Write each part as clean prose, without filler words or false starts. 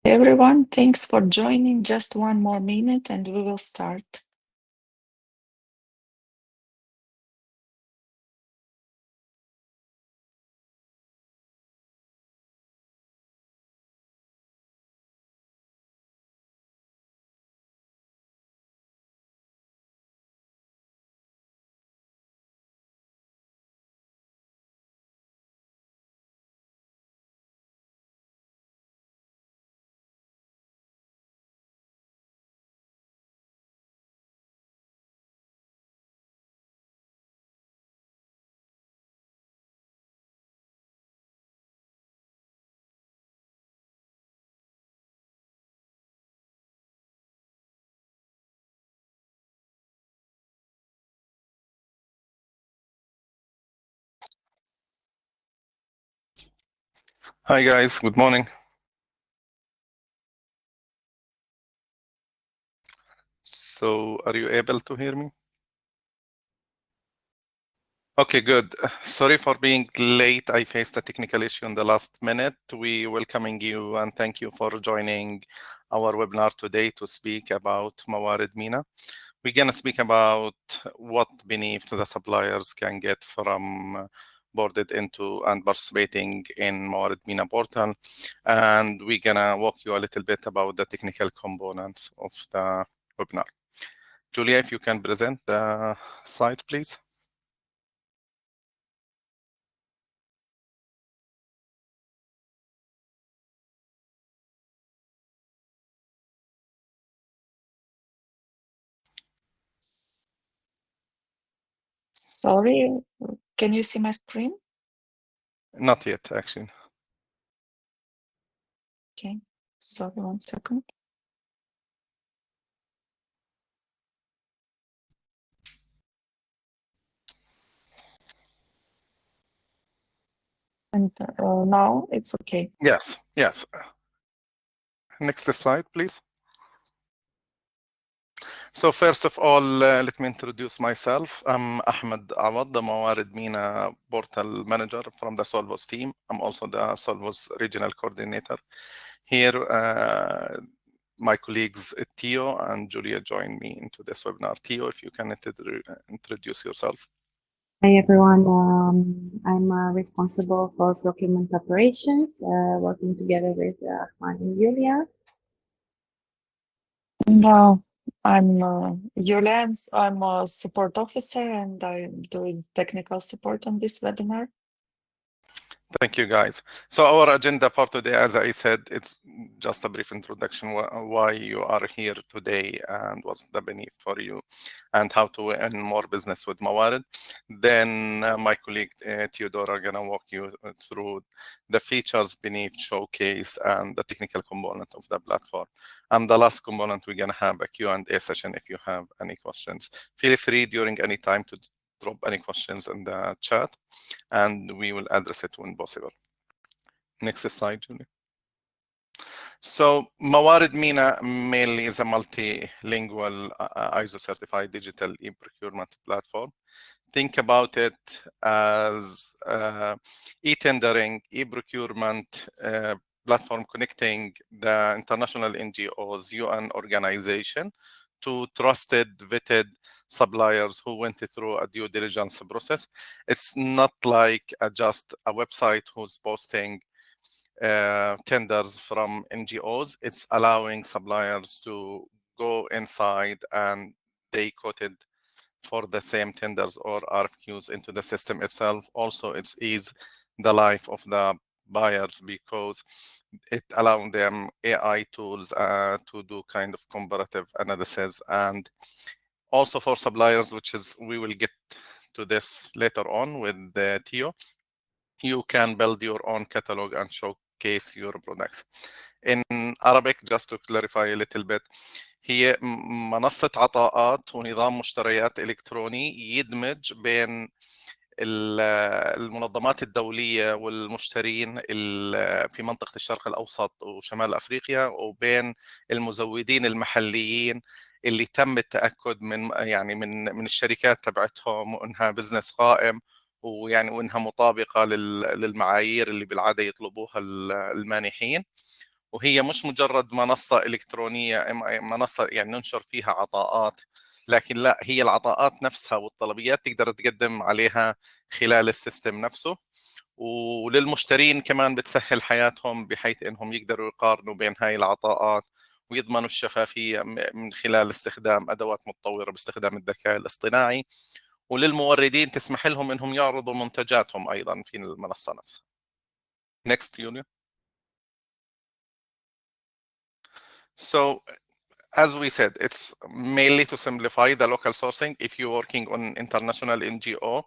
Everyone, thanks for joining. Just one more minute and we will start. Hi guys, good morning. So, are you able to hear me? Okay, good. Sorry for being late. I faced a technical issue in the last minute. We welcoming you and thank you for joining our webinar today to speak about Mawared MENA. We're going to speak about what benefit the suppliers can get from boarded into and participating in Mawared MENA portal. And we're going to walk you a little bit about the technical components of the webinar. Julia, if you can present the slide, please. Sorry, can you see my screen? Not yet, actually. Okay, sorry, 1 second. And now it's okay. Yes, yes. Next slide, please. So first of all, let me introduce myself. I'm Ahmed Awad, the Mawared MENA portal manager from the Solvos team. I'm also the Solvos regional coordinator. Here, my colleagues Theo and Julia join me into this webinar. Theo, if you can introduce yourself. Hi everyone, I'm responsible for procurement operations, working together with Ahmad and Julia. No, I'm Yulia. I'm a support officer and I'm doing technical support on this webinar. Thank you, guys. So our agenda for today, as I said, it's just a brief introduction why you are here today and what's the benefit for you and how to earn more business with Mawared. Then my colleague Theodora are going to walk you through the features beneath showcase and the technical component of the platform. And the last component, we're going to have a Q&A session if you have any questions. Feel free during any time to drop any questions in the chat and we will address it when possible. Next slide, Julie. So Mawared MENA mainly is a multilingual ISO certified digital e-procurement platform. Think about it as e-tendering, e-procurement platform connecting the international NGOs, UN organization to trusted, vetted suppliers who went through a due diligence process. It's not like just a website who's posting tenders from NGOs. It's allowing suppliers to go inside and they quoted for the same tenders or RFQs into the system itself. Also, it's ease the life of the buyers because it allowing them AI tools to do kind of comparative analysis, and also for suppliers, which is we will get to this later on with the Theo. You can build your own catalog and showcase your products. In Arabic, just to clarify a little bit, هي منصة عطاءات ونظام مشتريات إلكتروني يدمج بين المنظمات الدولية والمشترين في منطقة الشرق الأوسط وشمال أفريقيا وبين المزودين المحليين اللي تم التأكد من الشركات تبعتهم وإنها بزنس قائم وإنها مطابقة للمعايير اللي بالعادة يطلبوها المانحين. وهي مش مجرد منصة إلكترونية، منصة يعني ننشر فيها عطاءات، لكن لا، هي العطاءات نفسها والطلبيات تقدر تقدم عليها خلال السيستم نفسه. وللمشترين كمان بتسهل حياتهم بحيث انهم يقدروا يقارنوا بين هاي العطاءات ويضمنوا الشفافية من خلال استخدام أدوات متطورة باستخدام الذكاء الاصطناعي. وللموردين تسمح لهم انهم يعرضوا منتجاتهم ايضا في المنصة نفسها. Next, Julia. So as we said, it's mainly to simplify the local sourcing. If you're working on international NGO,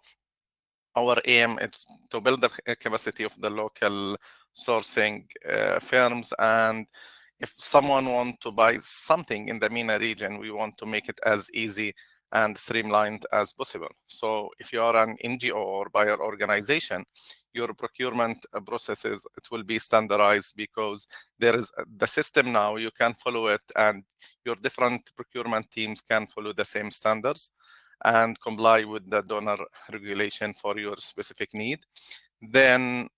our aim is to build the capacity of the local sourcing firms. And if someone wants to buy something in the MENA region, we want to make it as easy and streamlined as possible. So if you are an NGO or buyer organization, your procurement processes, it will be standardized because there is the system now, you can follow it, and your different procurement teams can follow the same standards and comply with the donor regulation for your specific need. Then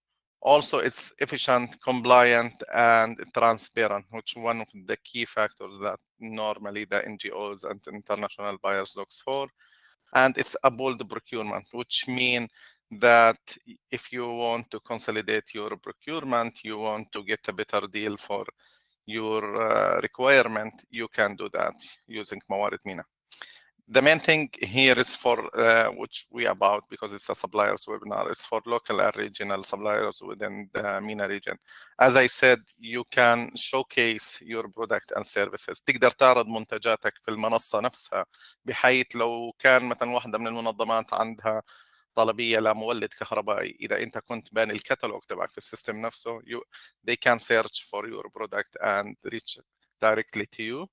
also it's efficient, compliant, and transparent, which one of the key factors that normally the NGOs and international buyers looks for. And it's a bold procurement, which means that if you want to consolidate your procurement, you want to get a better deal for your requirement, you can do that using Mawared MENA. The main thing here is for which we about, because it's a suppliers webinar, it's for local and regional suppliers within the MENA region. As I said, you can showcase your product and services. تقدر تعرض منتجاتك في المنصة نفسها، بحيث لو كان مثلا واحدة من المنظمات عندها طلبية لمولد كهربائي، إذا أنت كنت باني الكتالوج تبعك في السيستم نفسه، they can search for your product and reach directly to you.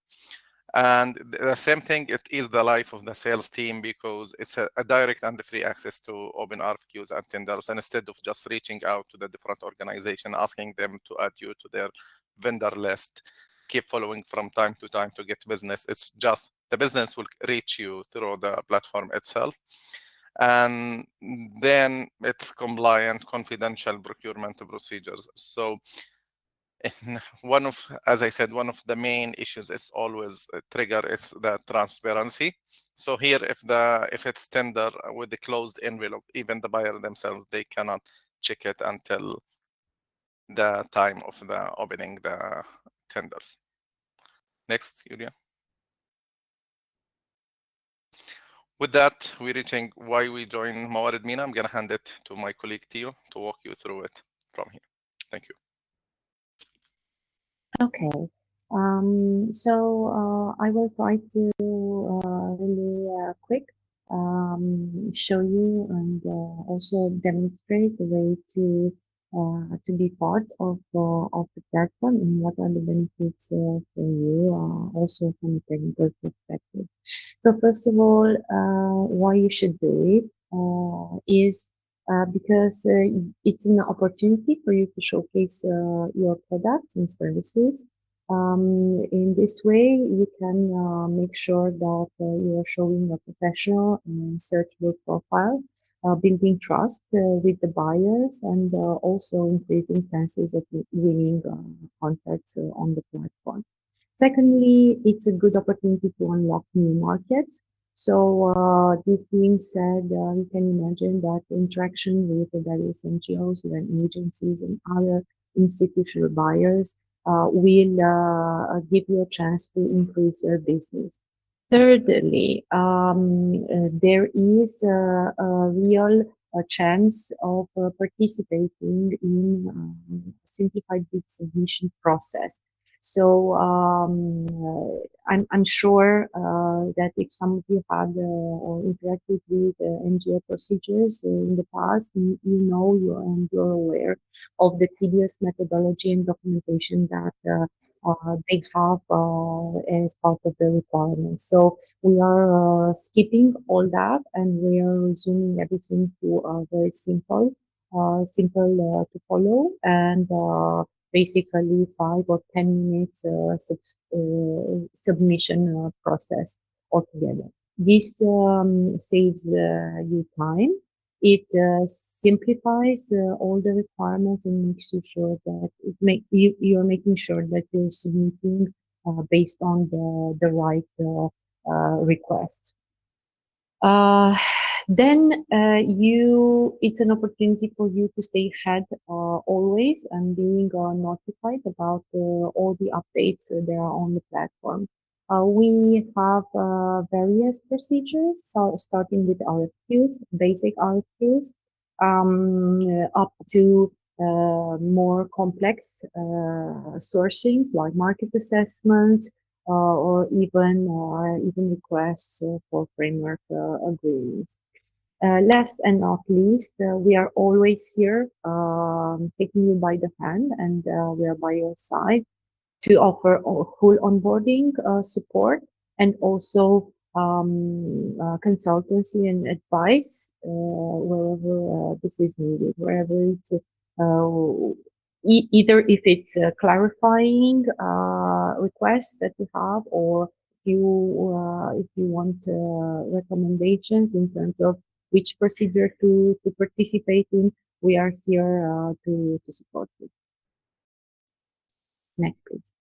And the same thing, it is the life of the sales team, because it's a direct and free access to open RFQs and tenders. And instead of just reaching out to the different organization, asking them to add you to their vendor list, keep following from time to time to get business. It's just the business will reach you through the platform itself. And then it's compliant, confidential procurement procedures. So one of, as I said, one of the main issues is always trigger is the transparency. So here, if it's tender with the closed envelope, even the buyer themselves, they cannot check it until the time of the opening the tenders. Next, Julia. With that, we're reaching why we joined Mawared MENA. I'm going to hand it to my colleague Theo to walk you through it from here. Thank you. Okay. I will try to really quick show you and also demonstrate the way to be part of the platform and what are the benefits for you, also from a technical perspective. So first of all, why you should do it is because it's an opportunity for you to showcase your products and services. In this way, you can make sure that you are showing a professional and searchable profile, building trust with the buyers, and also increasing chances of winning contracts on the platform. Secondly, it's a good opportunity to unlock new markets. So, this being said, you can imagine that interaction with the various NGOs and agencies and other institutional buyers will give you a chance to increase your business. Thirdly, there is a real chance of participating in simplified bid submission process. So I'm sure that if some of you had interacted with NGO procedures in the past, you know you're aware of the tedious methodology and documentation that they have as part of the requirements. So we are skipping all that and we are resuming everything to very simple to follow and basically 5 or 10 minutes submission process altogether. This saves you time It simplifies all the requirements and makes you sure that you're making sure that you're submitting based on the right requests. Uh, then it's an opportunity for you to stay ahead always and being notified about all the updates that are on the platform. We have various procedures, so starting with RFQs, basic RFQs, up to more complex sourcings like market assessments, or even requests for framework agreements. Last and not least, we are always here taking you by the hand, and we are by your side to offer full onboarding support and also consultancy and advice wherever this is needed, wherever it's either if it's clarifying requests that you have, or if you want recommendations in terms of which procedure to participate in, we are here to support you. Next, please.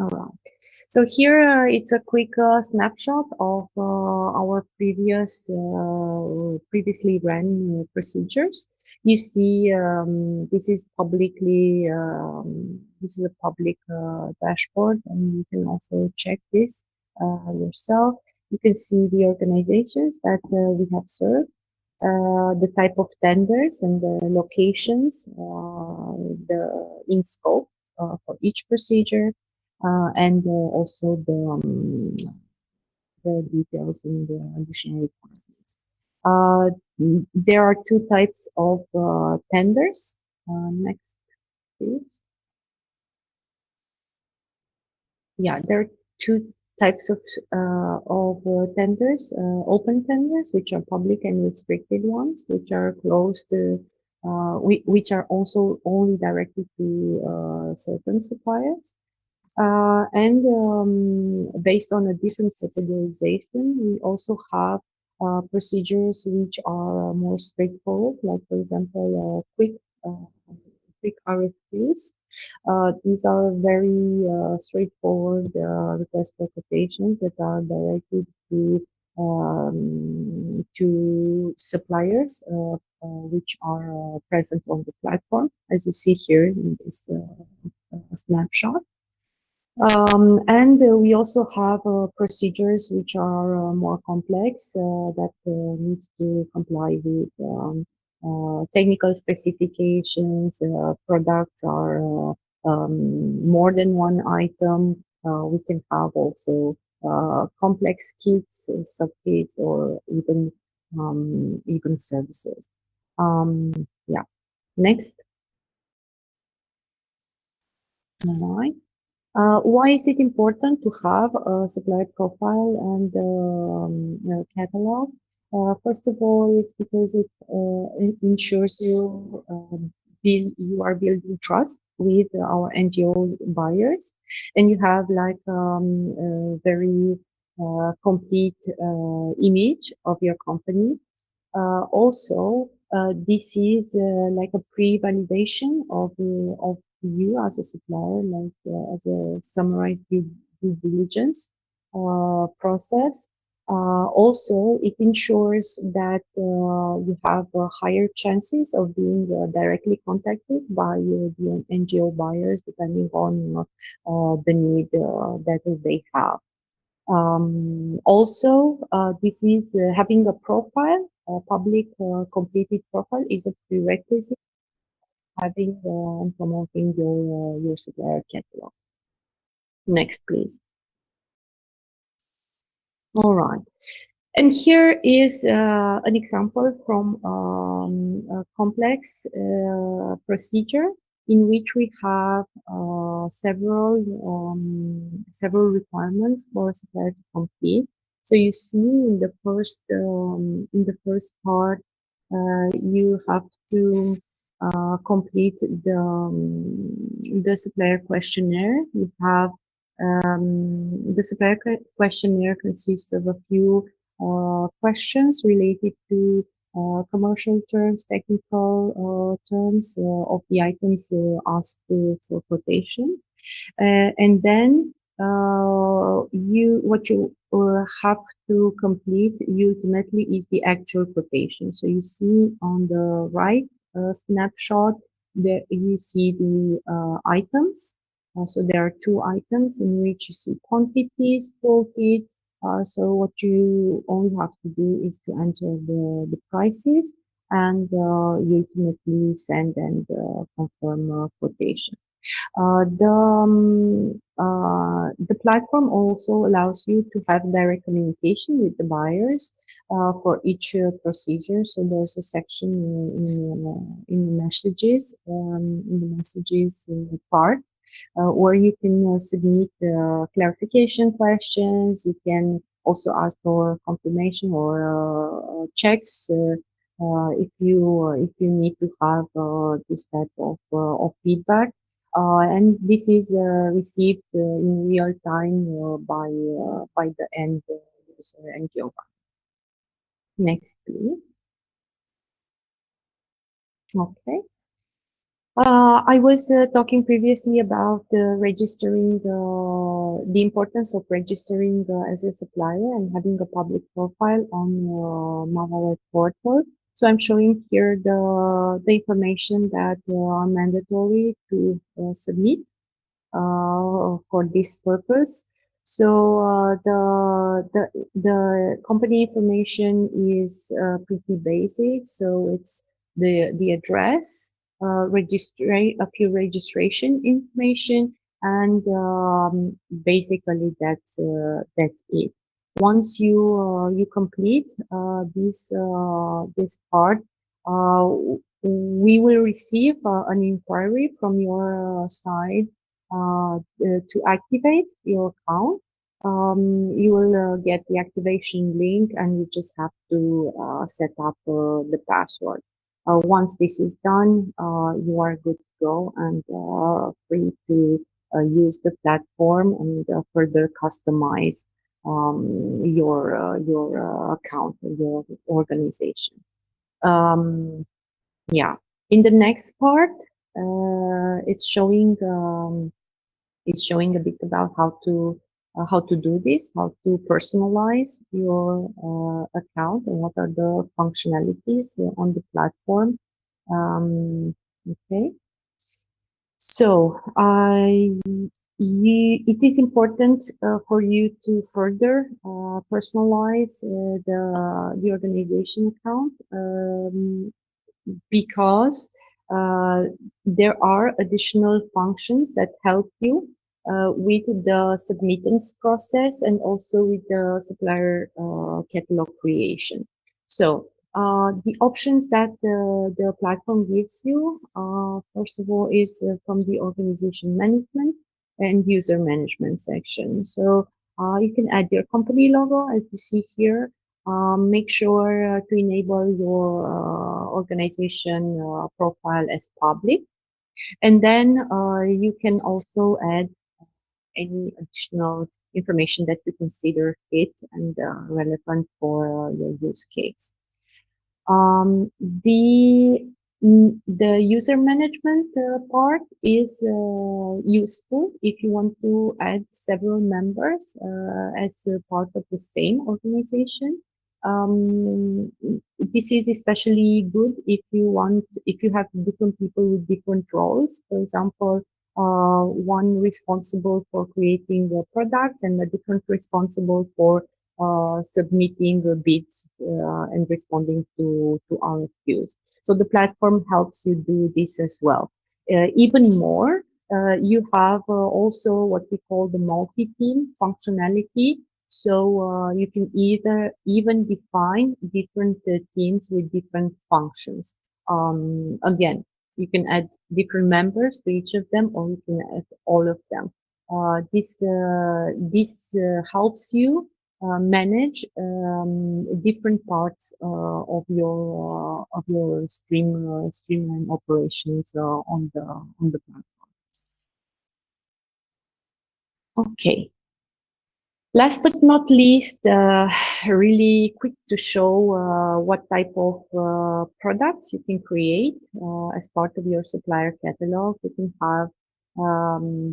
All right. So here it's a quick snapshot of our previously ran procedures. You see, this is this is a public dashboard, and you can also check this yourself. You can see the organizations that we have served, the type of tenders and the locations, in scope for each procedure, and also the details in the additional requirements. There are two types of tenders. Next, please. Yeah, there are two types of tenders: open tenders, which are public, and restricted ones, which are closed to, which are also only directed to certain suppliers. Based on a different categorization, we also have procedures which are more straightforward, like for example, quick RFQs. These are very straightforward request for quotations that are directed to suppliers which are present on the platform, as you see here in this snapshot. We also have procedures which are more complex that needs to comply with technical specifications. Products are more than one item. We can have also complex kits, sub-kits, or even services. Yeah. Next. All right. Why is it important to have a supplier profile and catalog? First of all, it's because it ensures you are building trust with our NGO buyers, and you have like a very complete image of your company. Also, this is like a pre-validation of you as a supplier, like as a summarized due diligence process. Also, it ensures that you have higher chances of being directly contacted by the NGO buyers, depending on the need that they have. Also, this is having a profile, a public completed profile is a prerequisite having and promoting your supplier catalog. Next, please. All right. And here is an example from a complex procedure in which we have several requirements for a supplier to complete. So you see in the first part, you have to complete the supplier questionnaire. You have the supplier questionnaire consists of a few questions related to commercial terms, technical terms of the items asked for quotation. And then what you have to complete ultimately is the actual quotation. So you see on the right snapshot that you see the items. So there are two items in which you see quantities quoted. So what you only have to do is to enter the prices and you ultimately send and confirm quotation. The platform also allows you to have direct communication with the buyers for each procedure. So there's a section in the messages part where you can submit clarification questions. You can also ask for confirmation or checks if you need to have this type of feedback. And this is received in real time by the end user NGO. Next, please. Okay. I was talking previously about registering the importance of registering as a supplier and having a public profile on Mawared portal. So I'm showing here the information that are mandatory to submit for this purpose. So the company information is pretty basic. So it's the address, a few registration information, and basically that's it. Once you complete this part, we will receive an inquiry from your side to activate your account. You will get the activation link and you just have to set up the password. Once this is done, you are good to go and free to use the platform and further customize your account, your organization. Yeah. In the next part, it's showing a bit about how to do this, how to personalize your account, and what are the functionalities on the platform. Okay. So it is important for you to further personalize the organization account. Because there are additional functions that help you with the submittance process and also with the supplier catalog creation. So the options that the platform gives you, first of all, is from the organization management and user management section. So you can add your company logo, as you see here. Make sure to enable your organization profile as public. And then you can also add any additional information that you consider fit and relevant for your use case. The user management part is useful if you want to add several members as part of the same organization. This is especially good if you have different people with different roles. For example, one responsible for creating the products and a different responsible for submitting the bids and responding to RFQs. So the platform helps you do this as well. Even more, you have also what we call the multi-team functionality. So you can even define different teams with different functions. Again, you can add different members to each of them, or you can add all of them. This helps you manage different parts of your streamline operations on the platform. Okay. Last but not least, really quick to show what type of products you can create as part of your supplier catalog. We can have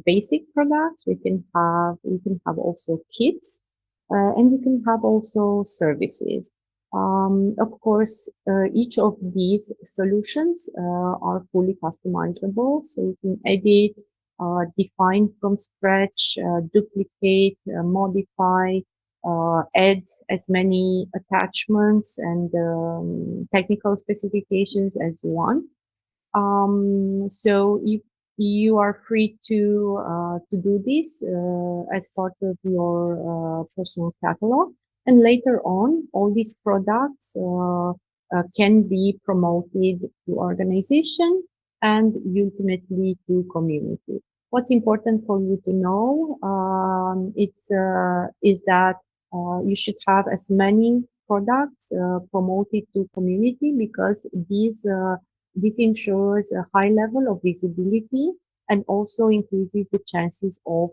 basic products. We can have also kits, and you can have also services. Of course, each of these solutions are fully customizable, so you can edit, define from scratch, duplicate, modify, add as many attachments and technical specifications as you want. So you are free to do this as part of your personal catalog, and later on, all these products can be promoted to organization and ultimately to community. What's important for you to know is that you should have as many products promoted to community because this ensures a high level of visibility and also increases the chances of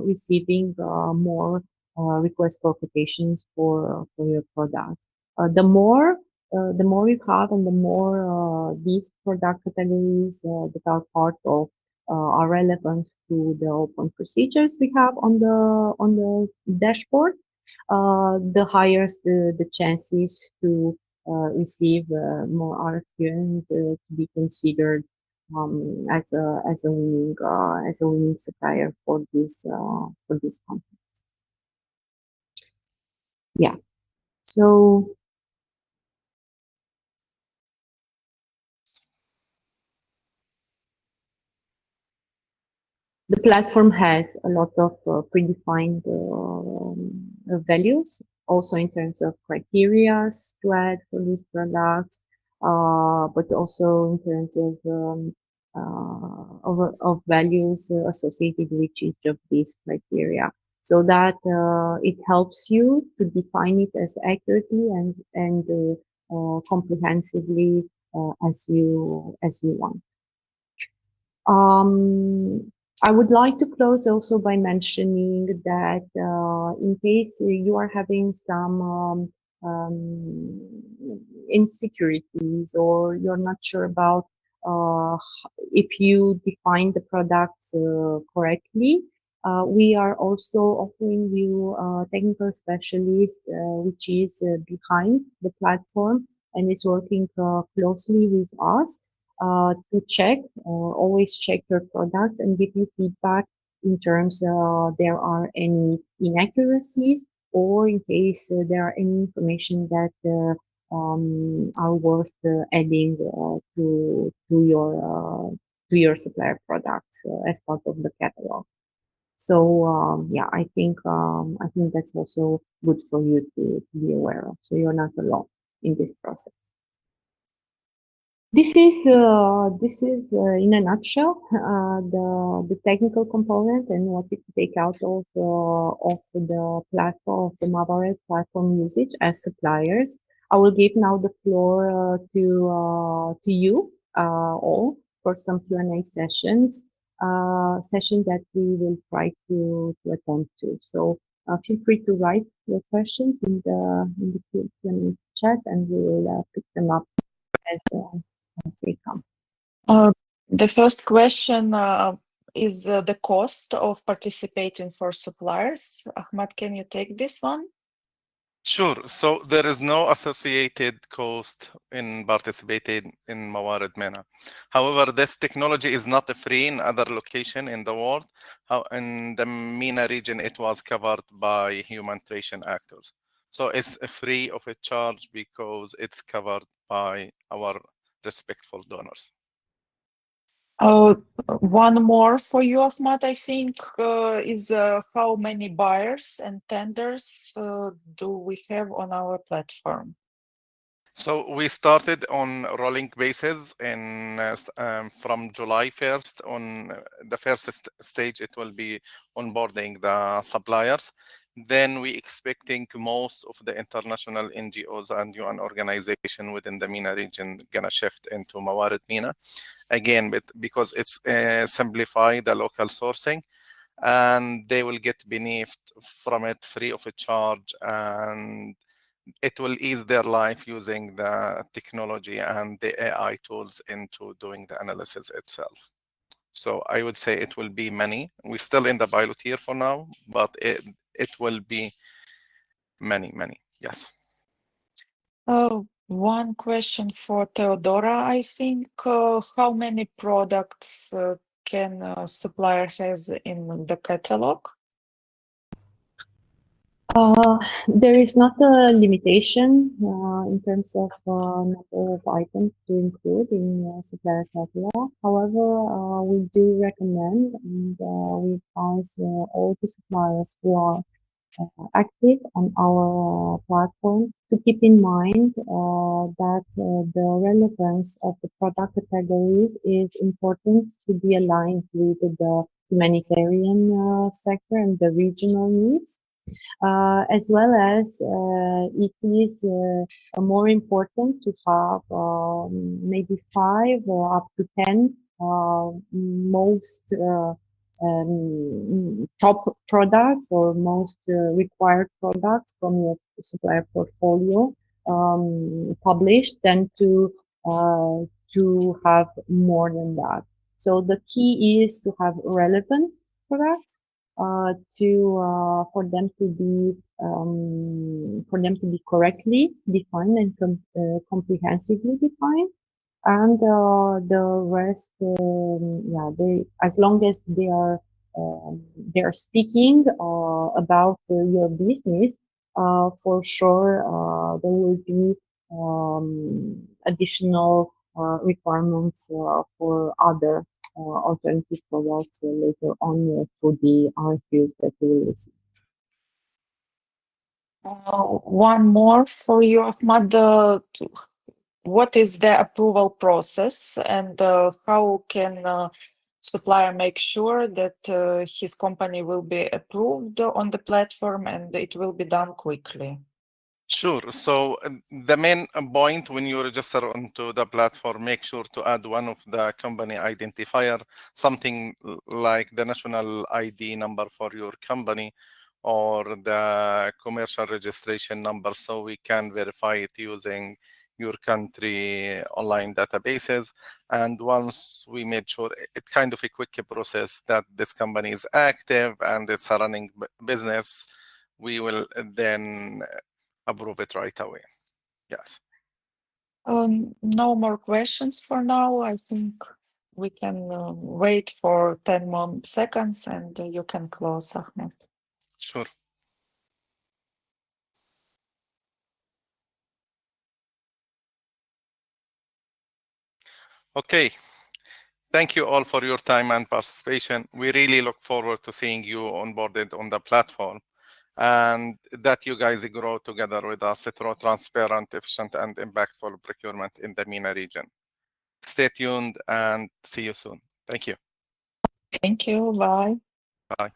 receiving more requests for quotations for your product. The more you have and the more these product categories that are part of are relevant to the open procedures we have on the dashboard, the higher the chances to receive more RFQ and to be considered as a winning supplier for this content. Yeah. So the platform has a lot of predefined values, also in terms of criteria to add for these products, but also in terms of values associated with each of these criteria, so that it helps you to define it as accurately and comprehensively as you want. I would like to close also by mentioning that in case you are having some insecurities or you're not sure about if you define the products correctly, we are also offering you a technical specialist which is behind the platform and is working closely with us to always check your products and give you feedback in terms there are any inaccuracies or in case there are any information that are worth adding to your supplier products as part of the catalog. So yeah, I think that's also good for you to be aware of. So you're not alone in this process. This is in a nutshell the technical component and what you can take out of the platform of the Mawared platform usage as suppliers. I will give now the floor to you all for some Q&A session that we will try to attend to. So feel free to write your questions in the Q&A chat and we will pick them up as they come. The first question is the cost of participating for suppliers. Ahmad, can you take this one? Sure. So there is no associated cost in participating in Mawared MENA. However, this technology is not free in other locations in the world. In the MENA region, it was covered by humanitarian actors. So it's free of a charge because it's covered by our respectful donors. One more for you, Ahmad, I think, is how many buyers and tenders do we have on our platform? So we started on rolling basis from July 1st. On the first stage, it will be onboarding the suppliers. Then we expecting most of the international NGOs and UN organization within the MENA region gonna shift into Mawared MENA again, but because it's simplify the local sourcing. and they will get benefit from it free of charge, and it will ease their life using the technology and the AI tools into doing the analysis itself. So I would say it will be many. We're still in the pilot here for now, but it will be many. Yes. One question for Theodora, I think. How many products can a supplier has in the catalog? There is not a limitation in terms of number of items to include in supplier catalog. However, we do recommend and we advise all the suppliers who are active on our platform to keep in mind that the relevance of the product categories is important to be aligned with the humanitarian sector and the regional needs. As well as it is more important to have maybe 5 or up to 10 most top products or most required products from your supplier portfolio published than to have more than that. So the key is to have relevant products for them to be correctly defined and comprehensively defined, and the rest, they, as long as they are speaking about your business, for sure there will be additional requirements for other alternative products later on through the RFQs that we will receive. One more for you, Ahmad. What is the approval process, and how can supplier make sure that his company will be approved on the platform and it will be done quickly? Sure. So the main point when you register onto the platform, make sure to add one of the company identifier, something like the national ID number for your company or the commercial registration number, so we can verify it using your country online databases. And once we made sure, it's kind of a quick process that this company is active and it's a running business, we will then approve it right away. Yes. No more questions for now. I think we can wait for 10 more seconds and you can close, Ahmed. Sure. Okay. Thank you all for your time and participation. We really look forward to seeing you onboarded on the platform and that you guys grow together with us through transparent, efficient, and impactful procurement in the MENA region. Stay tuned and see you soon. Thank you. Thank you. Bye. Bye.